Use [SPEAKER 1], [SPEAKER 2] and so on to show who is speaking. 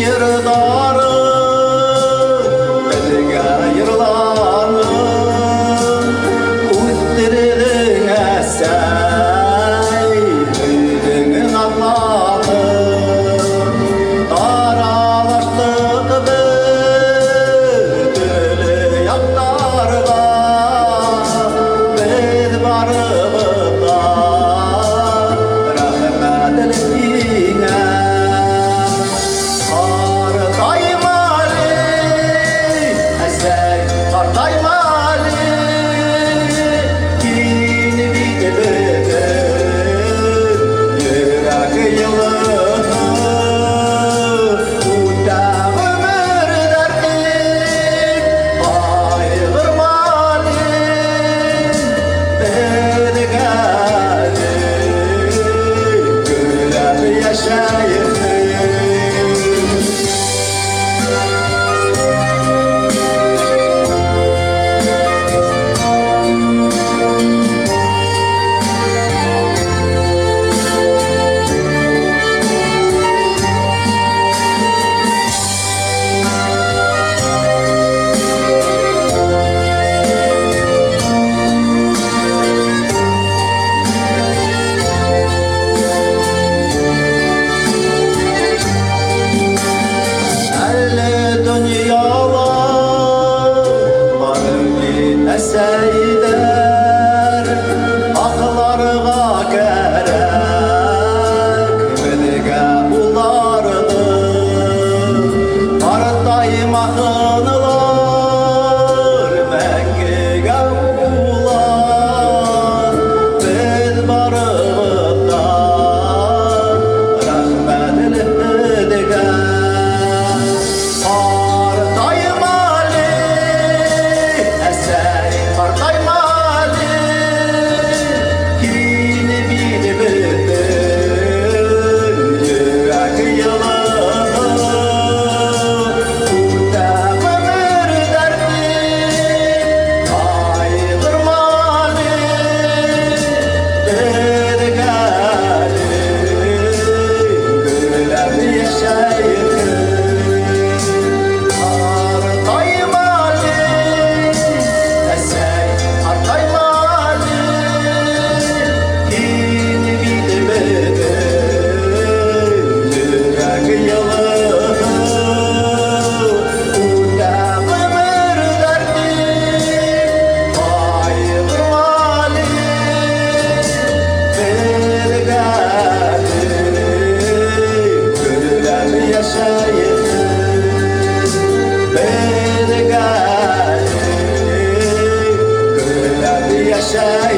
[SPEAKER 1] yırdarı Belge yırlanı Uttirdin esey Büydün Allah'ı Daralaştık bütülü yaklarga Biz barımızda rahmetliğine Eseyder aklarga gerek bilge bulardı Partayım akınlar mengige ular Biz barımızda rahmetlidige Partayım Ali Esey Partayım Ali Kirini biri bildin Yürek yılanı Uta ömür derdi Aydırmalı Bir gelin Gülüp yaşayın Partayım Ali Esey Partayım Ali Yeni bilmedin Yürek yılanı Uta ömür derdi Aydırmalı Bir gelin Gülüp yaşayın Bir gelin Gülüp yaşayın